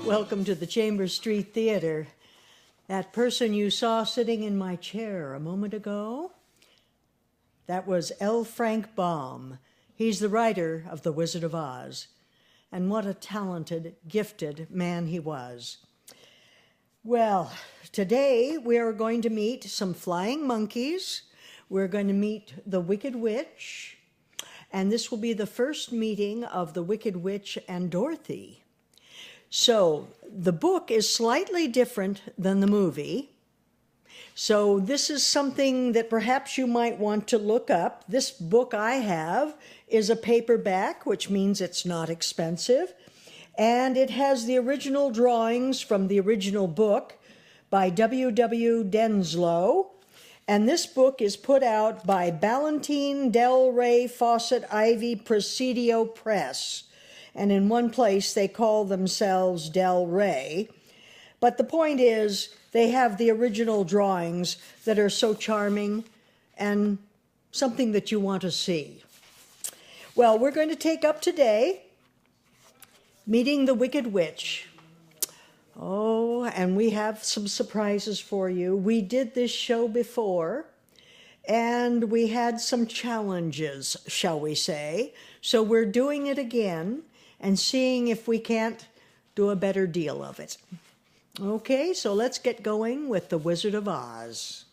Welcome to the Chambers Street Theater. That person you saw sitting in my chair a moment ago, that was L. Frank Baum. He's the writer of The Wizard of Oz. And what a talented, gifted man he was. Well, today we are going to meet some flying monkeys. We're going to meet the Wicked Witch. And this will be the first meeting of the Wicked Witch and Dorothy. So the book is slightly different than the movie. So this is something that perhaps you might want to look up. This book I have is a paperback, which means it's not expensive. And it has the original drawings from the original book by W. Denslow. And this book is put out by Ballantine Del Rey Fawcett Ivy Presidio Press. And in one place they call themselves Del Rey. But the point is, they have the original drawings that are so charming and something that you want to see. Well, we're going to take up today Meeting the Wicked Witch. Oh, and we have some surprises for you. We did this show before, and we had some challenges, shall we say. So we're doing it again and seeing if we can't do a better deal of it. Okay, so let's get going with The Wizard of Oz.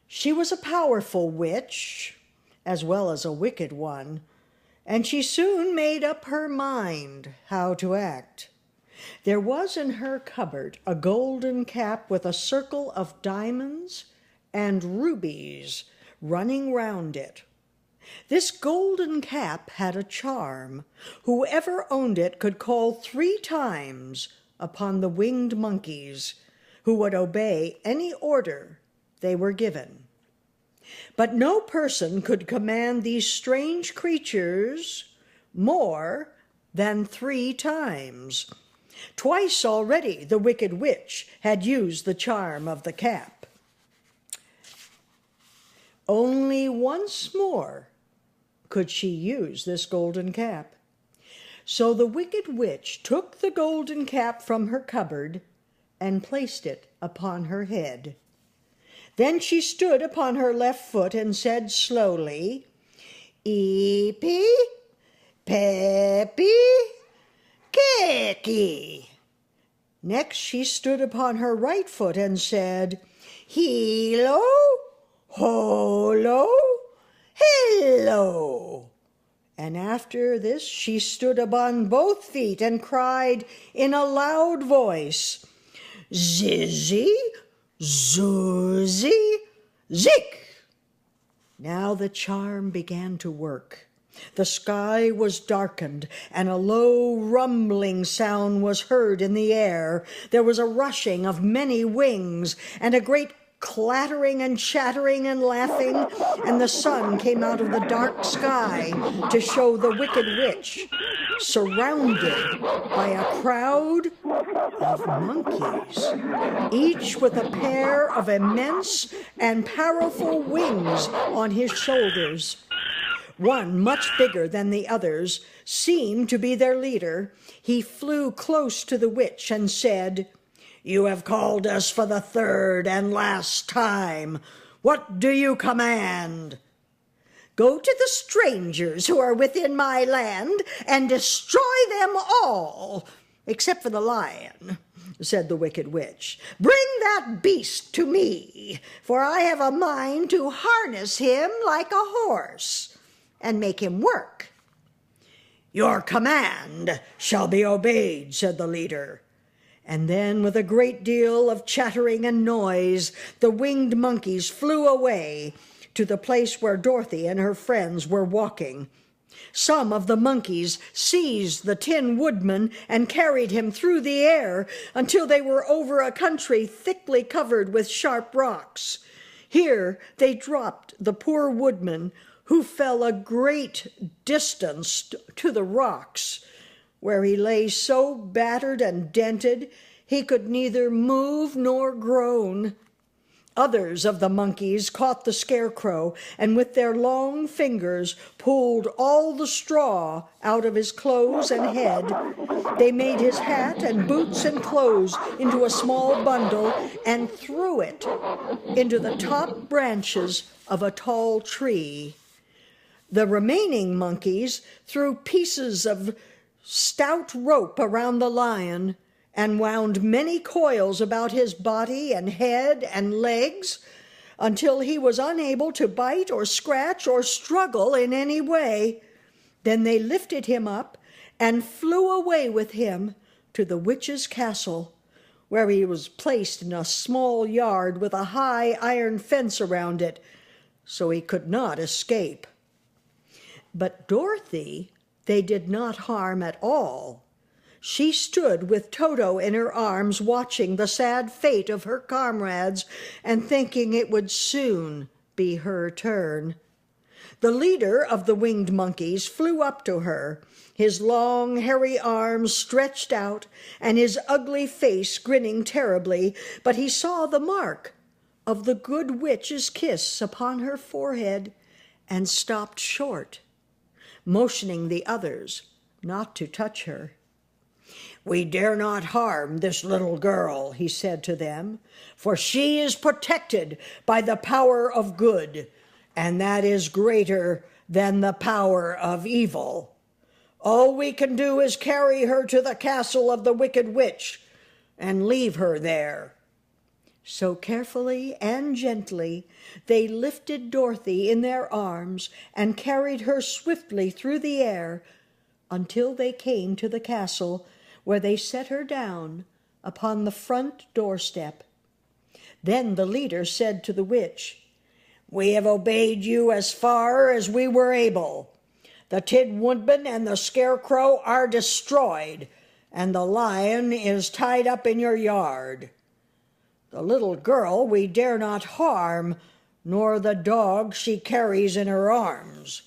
She was a powerful witch, as well as a wicked one, and she soon made up her mind how to act. There was in her cupboard a golden cap with a circle of diamonds and rubies running round it. This golden cap had a charm. Whoever owned it could call 3 times upon the winged monkeys, who would obey any order they were given. But no person could command these strange creatures more than 3 times. Twice already the Wicked Witch had used the charm of the cap. Only once more could she use this golden cap. So the Wicked Witch took the golden cap from her cupboard and placed it upon her head. Then she stood upon her left foot and said slowly, "Eepy, peppy, kicky." Next she stood upon her right foot and said, "Hilo, holo, hello." And after this she stood upon both feet and cried in a loud voice, "Zizzy, Zoozy, Zik." Now the charm began to work. The sky was darkened, and a low rumbling sound was heard in the air. There was a rushing of many wings, and a great clattering and chattering and laughing, and the sun came out of the dark sky to show the Wicked Witch surrounded by a crowd of monkeys, each with a pair of immense and powerful wings on his shoulders. One, much bigger than the others, seemed to be their leader. He flew close to the witch and said, "You have called us for the 3rd and last time. What do you command?" "Go to the strangers who are within my land and destroy them all, except for the lion," said the Wicked Witch. "Bring that beast to me, for I have a mind to harness him like a horse and make him work." "Your command shall be obeyed," said the leader. And then, with a great deal of chattering and noise, the winged monkeys flew away to the place where Dorothy and her friends were walking. Some of the monkeys seized the Tin Woodman and carried him through the air until they were over a country thickly covered with sharp rocks. Here they dropped the poor woodman, who fell a great distance to the rocks, where he lay so battered and dented he could neither move nor groan. Others of the monkeys caught the scarecrow and with their long fingers pulled all the straw out of his clothes and head. They made his hat and boots and clothes into a small bundle and threw it into the top branches of a tall tree. The remaining monkeys threw pieces of stout rope around the lion and wound many coils about his body and head and legs until he was unable to bite or scratch or struggle in any way. Then they lifted him up and flew away with him to the witch's castle, where he was placed in a small yard with a high iron fence around it, so he could not escape. But Dorothy they did not harm at all. She stood with Toto in her arms, watching the sad fate of her comrades and thinking it would soon be her turn. The leader of the winged monkeys flew up to her, his long, hairy arms stretched out and his ugly face grinning terribly, but he saw the mark of the good witch's kiss upon her forehead and stopped short, motioning the others not to touch her. "We dare not harm this little girl," he said to them, "for she is protected by the power of good, and that is greater than the power of evil. All we can do is carry her to the castle of the wicked witch and leave her there." So carefully and gently they lifted Dorothy in their arms and carried her swiftly through the air until they came to the castle, where they set her down upon the front doorstep. Then the leader said to the witch, "We have obeyed you as far as we were able. The Tin Woodman and the Scarecrow are destroyed, and the lion is tied up in your yard. The little girl we dare not harm, nor the dog she carries in her arms.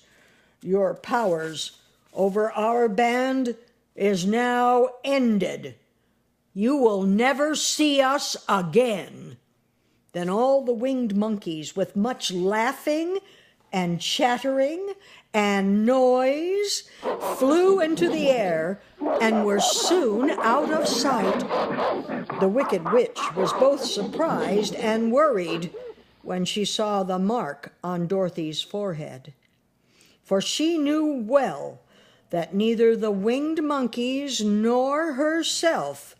Your powers over our band is now ended. You will never see us again." Then all the winged monkeys, with much laughing and chattering and noise, flew into the air and were soon out of sight. The wicked witch was both surprised and worried when she saw the mark on Dorothy's forehead, for she knew well that neither the winged monkeys nor herself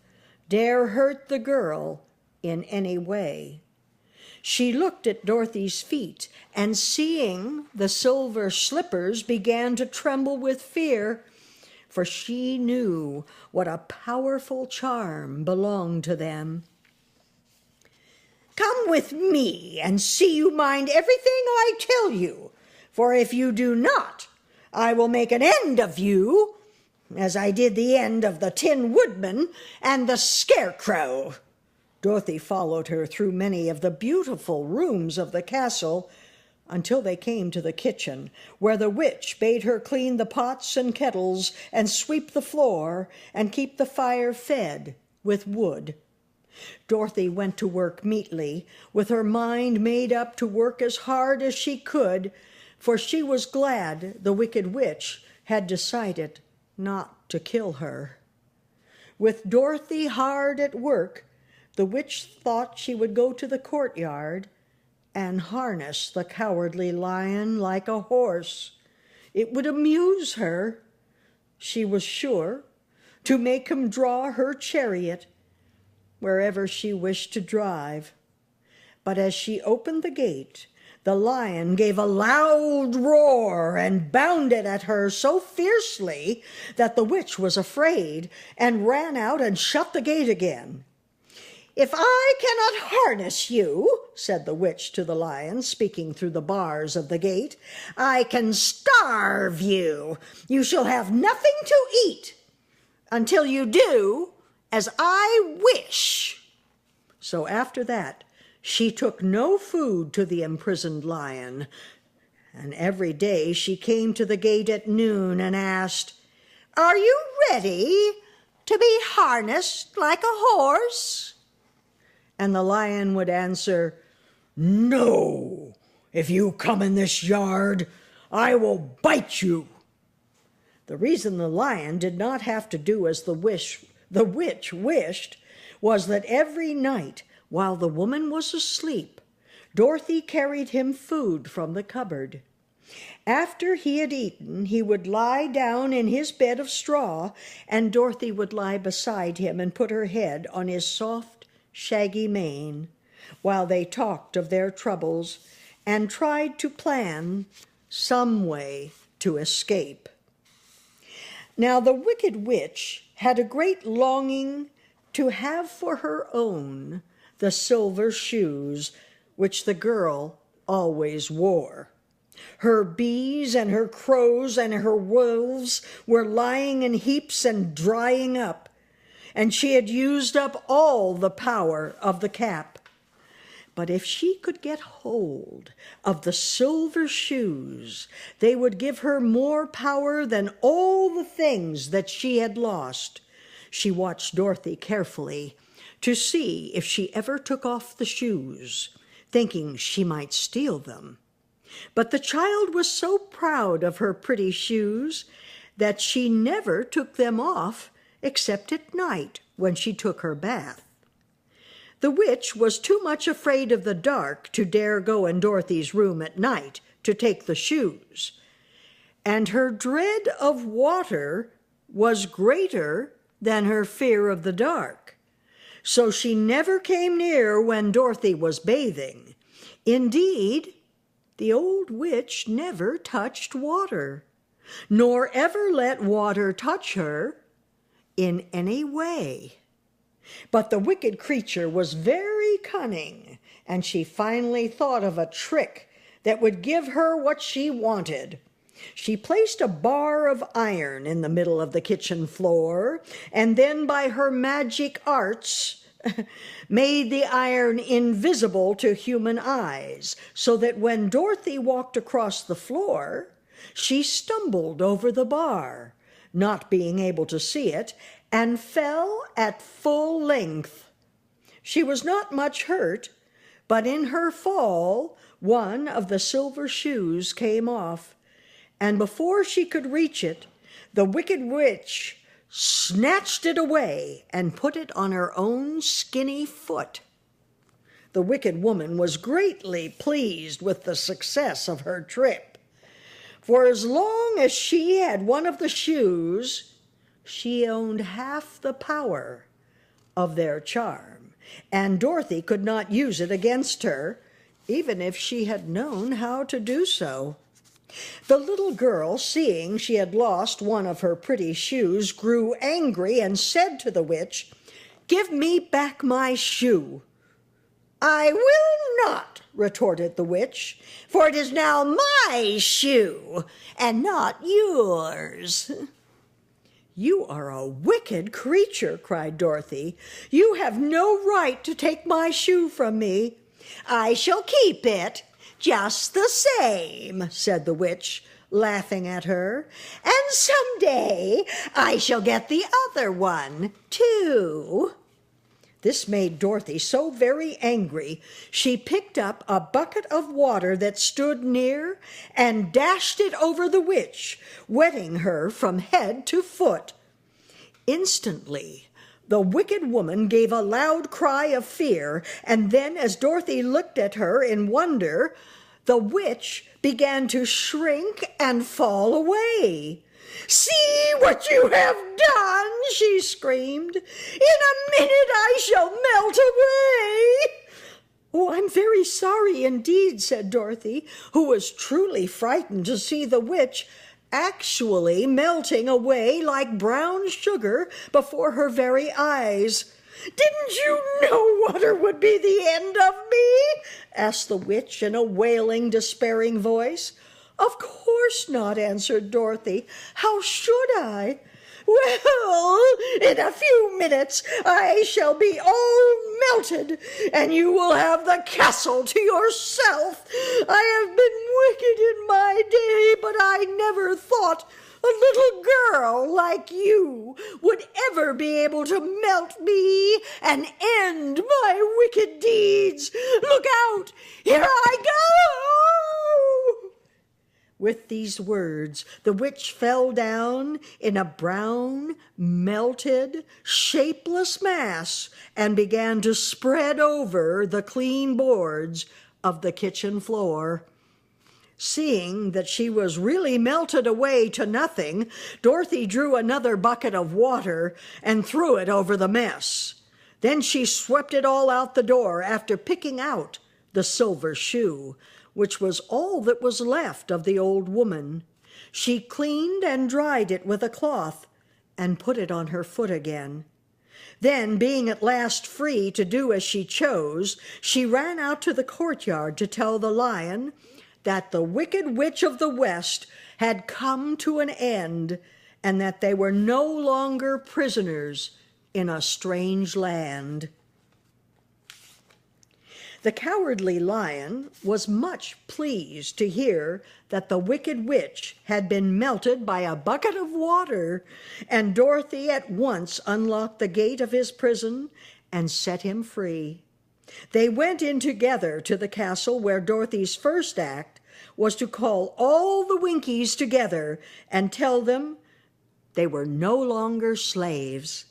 dare hurt the girl in any way. She looked at Dorothy's feet, and seeing the silver slippers began to tremble with fear, for she knew what a powerful charm belonged to them. "Come with me and see you mind everything I tell you, for if you do not, I will make an end of you, as I did the end of the Tin Woodman and the Scarecrow." Dorothy followed her through many of the beautiful rooms of the castle until they came to the kitchen, where the witch bade her clean the pots and kettles and sweep the floor and keep the fire fed with wood. Dorothy went to work meekly, with her mind made up to work as hard as she could, for she was glad the wicked witch had decided not to kill her. With Dorothy hard at work, the witch thought she would go to the courtyard and harness the cowardly lion like a horse. It would amuse her, she was sure, to make him draw her chariot wherever she wished to drive. But as she opened the gate, the lion gave a loud roar and bounded at her so fiercely that the witch was afraid and ran out and shut the gate again. "If I cannot harness you," said the witch to the lion, speaking through the bars of the gate, "I can starve you. You shall have nothing to eat until you do as I wish." So after that, she took no food to the imprisoned lion, and every day she came to the gate at noon and asked, "Are you ready to be harnessed like a horse?" And the lion would answer, "No! If you come in this yard, I will bite you." The reason the lion did not have to do as the witch wished was that every night, while the woman was asleep, Dorothy carried him food from the cupboard. After he had eaten, he would lie down in his bed of straw, and Dorothy would lie beside him and put her head on his soft, shaggy mane, while they talked of their troubles and tried to plan some way to escape. Now the wicked witch had a great longing to have for her own the silver shoes which the girl always wore. Her bees and her crows and her wolves were lying in heaps and drying up, and she had used up all the power of the cap. But if she could get hold of the silver shoes, they would give her more power than all the things that she had lost. She watched Dorothy carefully to see if she ever took off the shoes, thinking she might steal them. But the child was so proud of her pretty shoes that she never took them off except at night when she took her bath. The witch was too much afraid of the dark to dare go in Dorothy's room at night to take the shoes, and her dread of water was greater than her fear of the dark. So she never came near when Dorothy was bathing. Indeed, the old witch never touched water, nor ever let water touch her in any way. But the wicked creature was very cunning, and she finally thought of a trick that would give her what she wanted. She placed a bar of iron in the middle of the kitchen floor, and then by her magic arts made the iron invisible to human eyes, so that when Dorothy walked across the floor, she stumbled over the bar, not being able to see it, and fell at full length. She was not much hurt, but in her fall, one of the silver shoes came off, and before she could reach it, the wicked witch snatched it away and put it on her own skinny foot. The wicked woman was greatly pleased with the success of her trip, for as long as she had one of the shoes, she owned half the power of their charm, and Dorothy could not use it against her, even if she had known how to do so. The little girl, seeing she had lost one of her pretty shoes, grew angry and said to the witch, "Give me back my shoe." "I will not," retorted the witch, "for it is now my shoe and not yours." "You are a wicked creature," cried Dorothy. "You have no right to take my shoe from me." "I shall keep it just the same," said the witch, laughing at her, "and someday I shall get the other one, too." This made Dorothy so very angry, she picked up a bucket of water that stood near and dashed it over the witch, wetting her from head to foot. Instantly, the wicked woman gave a loud cry of fear, and then, as Dorothy looked at her in wonder, the witch began to shrink and fall away. "See what you have done!" she screamed. "In a minute I shall melt away." "Oh, I'm very sorry indeed," said Dorothy, who was truly frightened to see the witch actually melting away like brown sugar before her very eyes. "Didn't you know water would be the end of me?" asked the witch in a wailing, despairing voice. "Of course not," answered Dorothy. "How should I?" "Well, in a few minutes I shall be all melted, and you will have the castle to yourself. I have been wicked in my day, but I never thought a little girl like you would ever be able to melt me and end my wicked deeds. Look out! Here I go!" With these words, the witch fell down in a brown, melted, shapeless mass and began to spread over the clean boards of the kitchen floor. Seeing that she was really melted away to nothing, Dorothy drew another bucket of water and threw it over the mess. Then she swept it all out the door after picking out the silver shoe, which was all that was left of the old woman. She cleaned and dried it with a cloth and put it on her foot again. Then, being at last free to do as she chose, she ran out to the courtyard to tell the lion that the Wicked Witch of the West had come to an end and that they were no longer prisoners in a strange land. The Cowardly Lion was much pleased to hear that the Wicked Witch had been melted by a bucket of water, and Dorothy at once unlocked the gate of his prison and set him free. They went in together to the castle, where Dorothy's first act was to call all the Winkies together and tell them they were no longer slaves.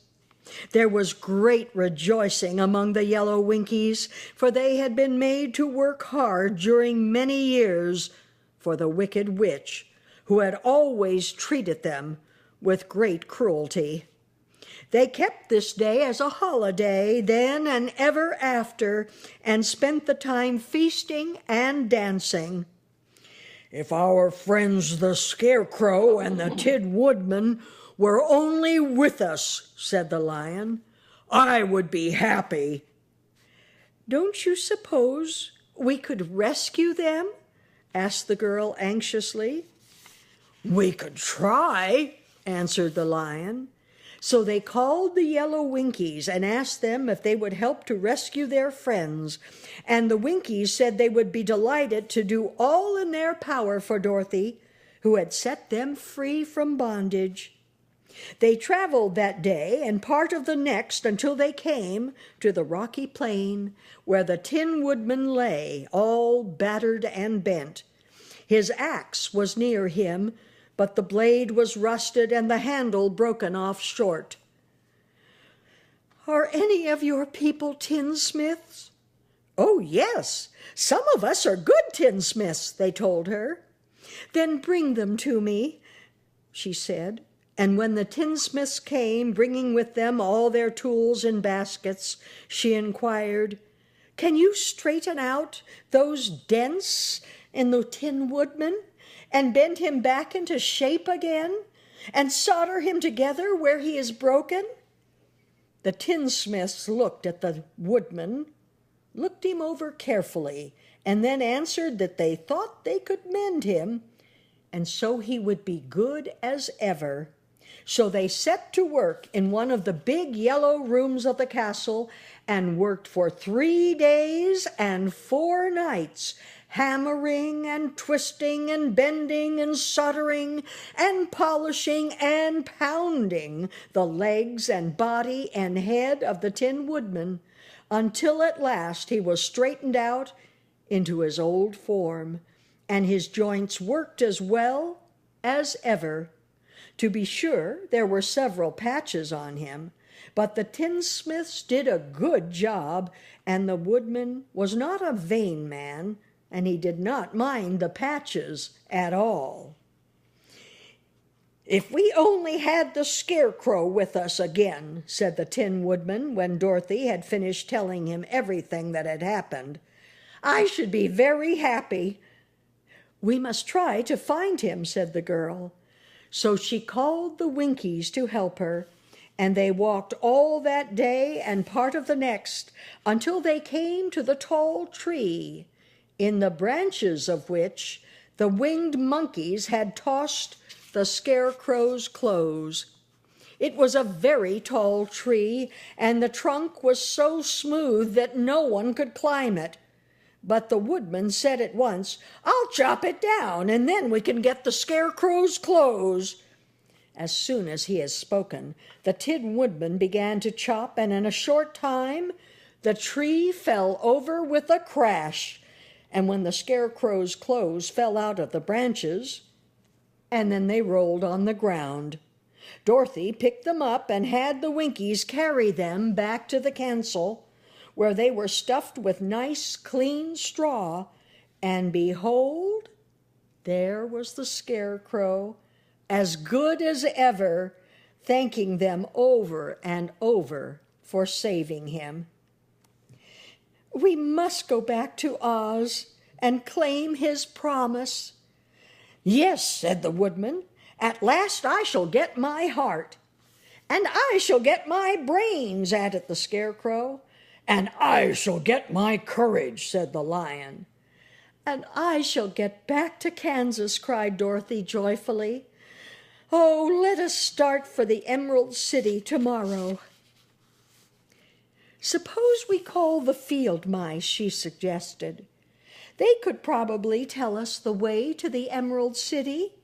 There was great rejoicing among the yellow Winkies, for they had been made to work hard during many years for the Wicked Witch, who had always treated them with great cruelty. They kept this day as a holiday then and ever after, and spent the time feasting and dancing. "If our friends the Scarecrow and the Tin Woodman were only with us," said the lion, "I would be happy." "Don't you suppose we could rescue them?" asked the girl anxiously. "We could try," answered the lion. So they called the yellow Winkies and asked them if they would help to rescue their friends, and the Winkies said they would be delighted to do all in their power for Dorothy, who had set them free from bondage. They traveled that day and part of the next until they came to the rocky plain where the Tin Woodman lay, all battered and bent. His axe was near him, but the blade was rusted and the handle broken off short. "Are any of your people tinsmiths?" "Oh, yes, some of us are good tinsmiths," they told her. "Then bring them to me," she said. And when the tinsmiths came, bringing with them all their tools in baskets, she inquired, "Can you straighten out those dents in the Tin Woodman and bend him back into shape again and solder him together where he is broken?" The tinsmiths looked at the woodman, looked him over carefully, and then answered that they thought they could mend him, and so he would be good as ever. So they set to work in one of the big yellow rooms of the castle and worked for 3 days and 4 nights, hammering and twisting and bending and soldering and polishing and pounding the legs and body and head of the Tin Woodman, until at last he was straightened out into his old form, and his joints worked as well as ever. To be sure, there were several patches on him, but the tinsmiths did a good job, and the woodman was not a vain man, and he did not mind the patches at all. "If we only had the Scarecrow with us again," said the Tin Woodman when Dorothy had finished telling him everything that had happened, "I should be very happy." "We must try to find him," said the girl. So she called the Winkies to help her, and they walked all that day and part of the next until they came to the tall tree, in the branches of which the winged monkeys had tossed the Scarecrow's clothes. It was a very tall tree, and the trunk was so smooth that no one could climb it. But the woodman said at once, "I'll chop it down, and then we can get the Scarecrow's clothes." As soon as he had spoken, the Tin Woodman began to chop, and in a short time the tree fell over with a crash. And when the Scarecrow's clothes fell out of the branches, and then they rolled on the ground, Dorothy picked them up and had the Winkies carry them back to the castle, where they were stuffed with nice, clean straw. And behold, there was the Scarecrow, as good as ever, thanking them over and over for saving him. "We must go back to Oz and claim his promise." "Yes," said the Woodman, "at last I shall get my heart." "And I shall get my brains," added the Scarecrow. "And I shall get my courage," said the Lion. "And I shall get back to Kansas," cried Dorothy joyfully. "Oh, let us start for the Emerald City tomorrow." "Suppose we call the field mice," she suggested. "They could probably tell us the way to the Emerald City."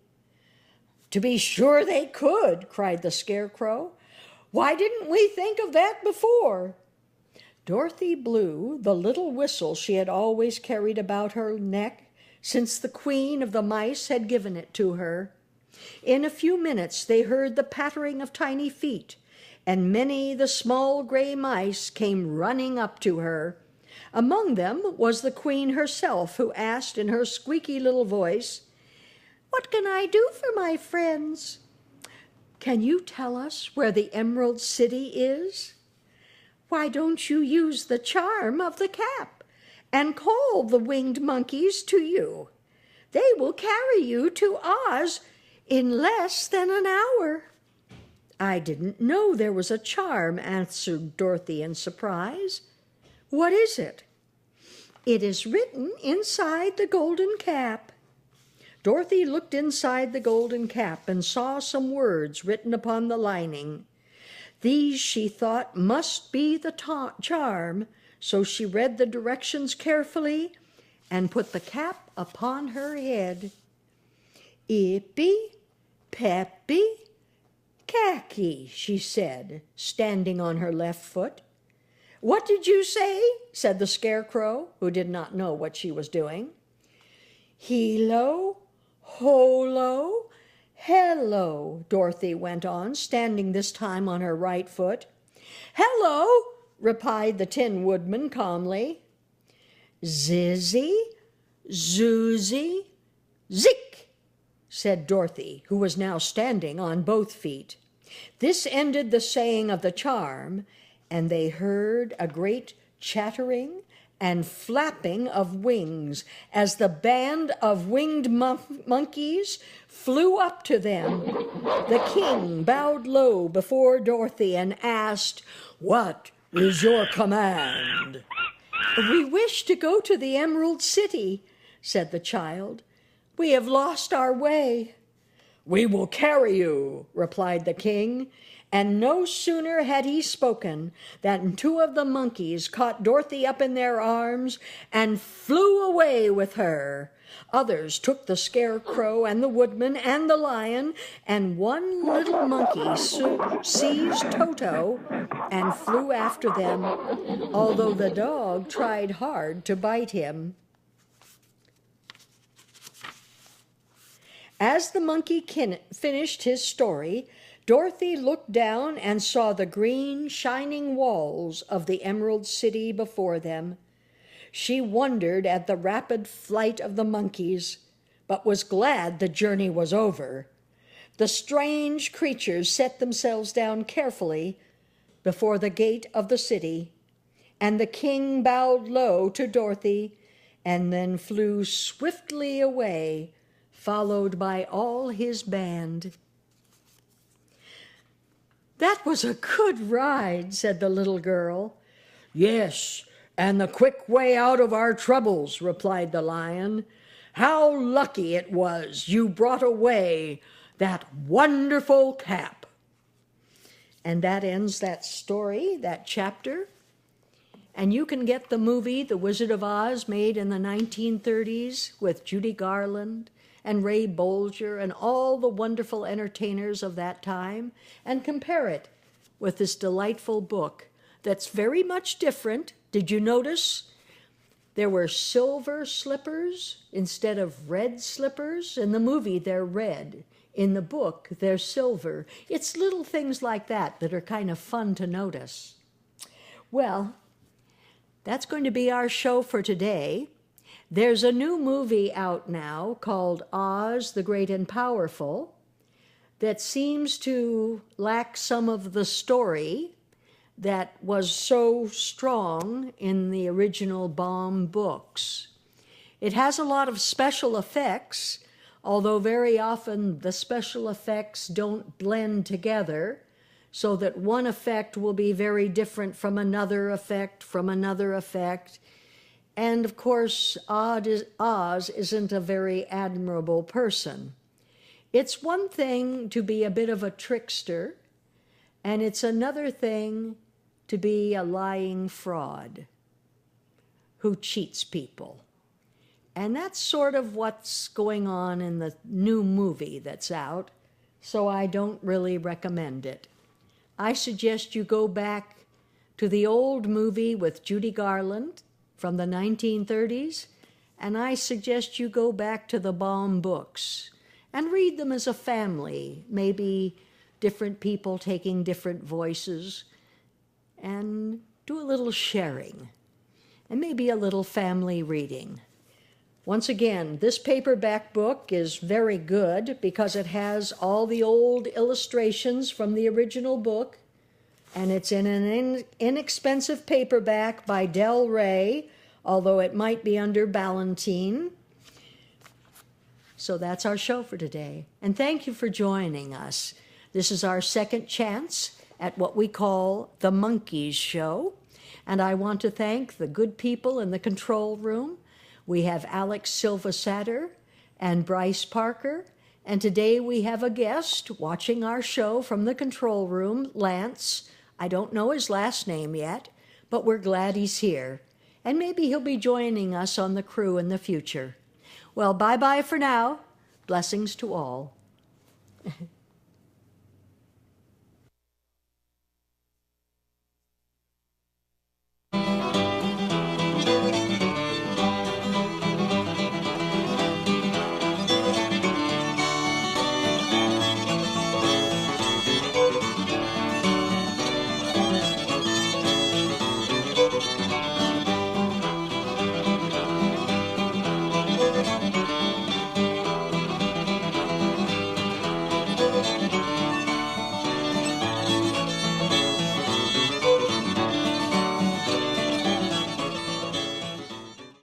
"To be sure they could," cried the Scarecrow. "Why didn't we think of that before?" Dorothy blew the little whistle she had always carried about her neck since the Queen of the Mice had given it to her. In a few minutes they heard the pattering of tiny feet, and many the small gray mice came running up to her. Among them was the Queen herself, who asked in her squeaky little voice, "What can I do for my friends?" "Can you tell us where the Emerald City is?" "Why don't you use the charm of the cap and call the winged monkeys to you? They will carry you to Oz in less than an hour." "I didn't know there was a charm," answered Dorothy in surprise. "What is it?" "It is written inside the golden cap." Dorothy looked inside the golden cap and saw some words written upon the lining. These, she thought, must be the charm, so she read the directions carefully and put the cap upon her head. "Ippy, peppy, khaki," she said, standing on her left foot. "What did you say?" said the Scarecrow, who did not know what she was doing. "Helo, holo, hello," Dorothy went on, standing this time on her right foot. "Hello," replied the Tin Woodman calmly. "Zizzy, zoozy, zik," said Dorothy, who was now standing on both feet. This ended the saying of the charm, and they heard a great chattering and flapping of wings as the band of winged monkeys flew up to them. The king bowed low before Dorothy and asked, "What is your command?" "We wish to go to the Emerald City," said the child. "We have lost our way." "We will carry you," replied the king. And no sooner had he spoken than two of the monkeys caught Dorothy up in their arms and flew away with her. Others took the Scarecrow and the Woodman and the Lion, and one little monkey seized Toto and flew after them, although the dog tried hard to bite him. As the monkey finished his story, Dorothy looked down and saw the green, shining walls of the Emerald City before them. She wondered at the rapid flight of the monkeys, but was glad the journey was over. The strange creatures set themselves down carefully before the gate of the city, and the king bowed low to Dorothy and then flew swiftly away, followed by all his band. "That was a good ride," said the little girl. "Yes, and the quick way out of our troubles," replied the Lion. "How lucky it was you brought away that wonderful cap." And that ends that story, that chapter. And you can get the movie The Wizard of Oz, made in the 1930s with Judy Garland and Ray Bolger and all the wonderful entertainers of that time and compare it with this delightful book that's very much different. Did you notice? There were silver slippers instead of red slippers. In the movie, they're red. In the book, they're silver. It's little things like that that are kind of fun to notice. Well, that's going to be our show for today. There's a new movie out now called Oz, the Great and Powerful that seems to lack some of the story that was so strong in the original Baum books. It has a lot of special effects, although very often the special effects don't blend together, so that one effect will be very different from another effect, And of course, Oz isn't a very admirable person. It's one thing to be a bit of a trickster, and it's another thing to be a lying fraud who cheats people. And that's sort of what's going on in the new movie that's out, so I don't really recommend it. I suggest you go back to the old movie with Judy Garland from the 1930s, and I suggest you go back to the Baum books and read them as a family, maybe different people taking different voices, and do a little sharing, and maybe a little family reading. Once again, this paperback book is very good because it has all the old illustrations from the original book, and it's in an inexpensive paperback by Del Rey, although it might be under Ballantine. So that's our show for today. And thank you for joining us. This is our second chance at what we call the Monkeys Show. And I want to thank the good people in the control room. We have Alex Silva-Satter and Bryce Parker. And today we have a guest watching our show from the control room, Lance. I don't know his last name yet, but we're glad he's here. And maybe he'll be joining us on the crew in the future. Well, bye-bye for now. Blessings to all.